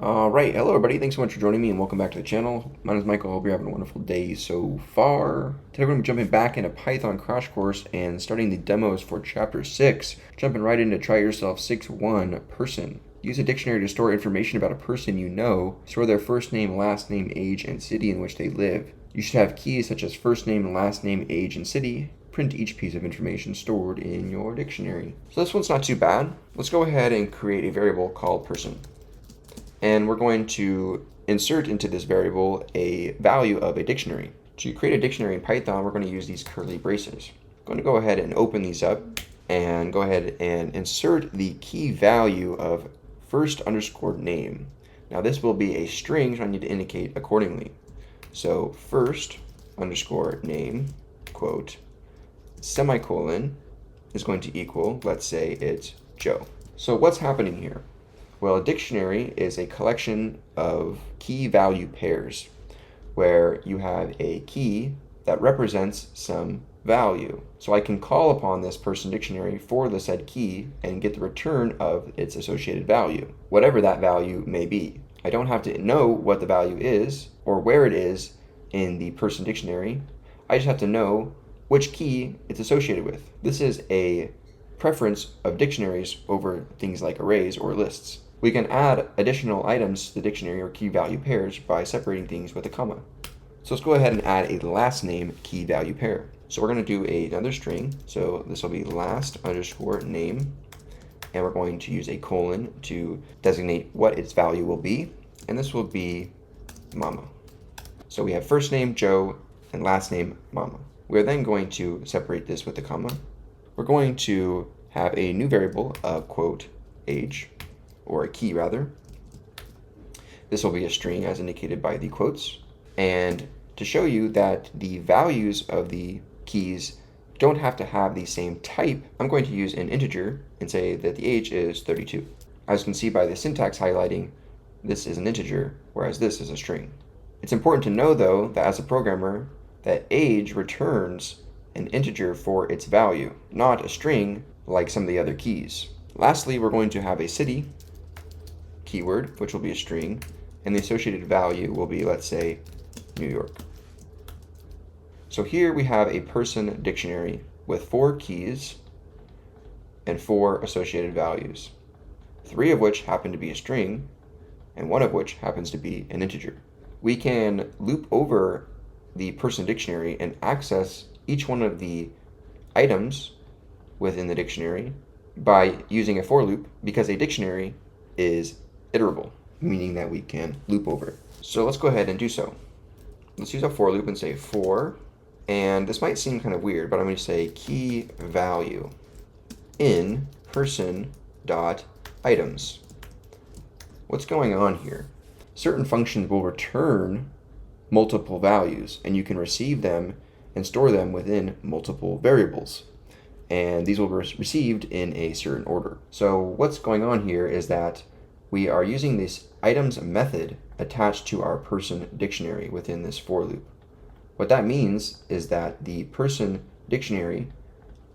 All right, hello everybody. Thanks so much for joining me and welcome back to the channel. My name is Michael. I hope you're having a wonderful day so far. Today we're going to be jumping back into Python Crash Course and starting the demos for Chapter 6. Jumping right into Try Yourself 6.1 Person. Use a dictionary to store information about a person you know. Store their first name, last name, age, and city in which they live. You should have keys such as first name, last name, age, and city. Print each piece of information stored in your dictionary. So this one's not too bad. Let's go ahead and create a variable called person. And we're going to insert into this variable a value of a dictionary. To create a dictionary in Python, we're going to use these curly braces. I'm going to go ahead and open these up and go ahead and insert the key value of first underscore name. Now this will be a string, so I need to indicate accordingly. So first underscore name, quote, semicolon is going to equal, let's say it's Joe. So what's happening here? Well, a dictionary is a collection of key value pairs where you have a key that represents some value. So I can call upon this person dictionary for the said key and get the return of its associated value, whatever that value may be. I don't have to know what the value is or where it is in the person dictionary. I just have to know which key it's associated with. This is a preference of dictionaries over things like arrays or lists. We can add additional items to the dictionary or key value pairs by separating things with a comma. So let's go ahead and add a last name key value pair. So we're going to do another string. So this will be last underscore name. And we're going to use a colon to designate what its value will be. And this will be mama. So we have first name Joe and last name mama. We're then going to separate this with a comma. We're going to have a new variable of quote age, or a key rather. This will be a string as indicated by the quotes. And to show you that the values of the keys don't have to have the same type, I'm going to use an integer and say that the age is 32. As you can see by the syntax highlighting, this is an integer, whereas this is a string. It's important to know though that as a programmer, that age returns an integer for its value, not a string like some of the other keys. Lastly, we're going to have a city keyword, which will be a string, and the associated value will be, let's say, New York. So here we have a person dictionary with 4 keys and 4 associated values, 3 of which happen to be a string, and 1 of which happens to be an integer. We can loop over the person dictionary and access each one of the items within the dictionary by using a for loop, because a dictionary is iterable, meaning that we can loop over it. So let's go ahead and do so. Let's use a for loop and say for, and this might seem kind of weird, but I'm going to say key value in person dot items. What's going on here? Certain functions will return multiple values, and you can receive them and store them within multiple variables. And these will be received in a certain order. So what's going on here is that we are using this items method attached to our person dictionary within this for loop. What that means is that the person dictionary,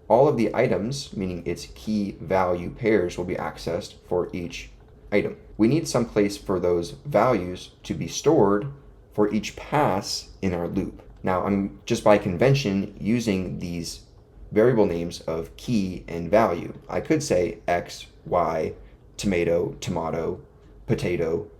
all of the items, meaning its key value pairs, will be accessed for each item. We need some place for those values to be stored for each pass in our loop. Now, I'm just by convention using these variable names of key and value. I could say X, Y, tomato, potato,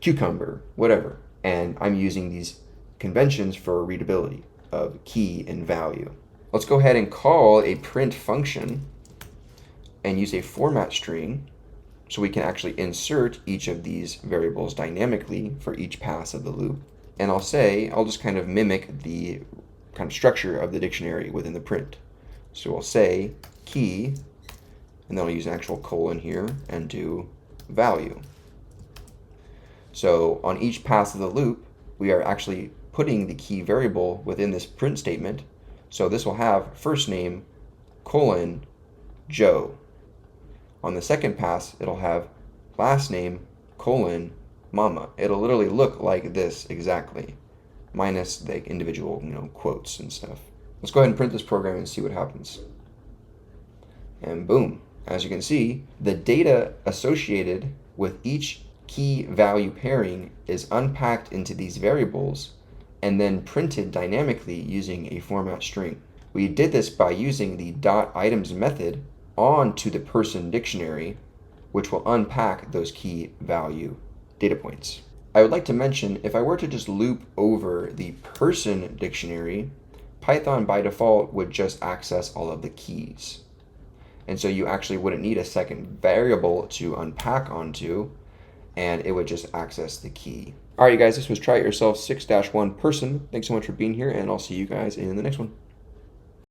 cucumber, whatever. And I'm using these conventions for readability of key and value. Let's go ahead and call a print function and use a format string so we can actually insert each of these variables dynamically for each pass of the loop. And I'll just kind of mimic the kind of structure of the dictionary within the print. So I'll say key, and then I'll use an actual colon here and do value. So on each pass of the loop, we are actually putting the key variable within this print statement. So this will have first name colon Joe. On the second pass, it'll have last name colon mama. It'll literally look like this exactly, minus the individual, quotes and stuff. Let's go ahead and print this program and see what happens. And boom, as you can see, the data associated with each key value pairing is unpacked into these variables and then printed dynamically using a format string. We did this by using the .items method onto the person dictionary, which will unpack those key value data points. I would like to mention, if I were to just loop over the person dictionary, Python by default would just access all of the keys. And so you actually wouldn't need a second variable to unpack onto, and it would just access the key. All right, you guys, this was Try It Yourself 6-1 person. Thanks so much for being here, and I'll see you guys in the next one.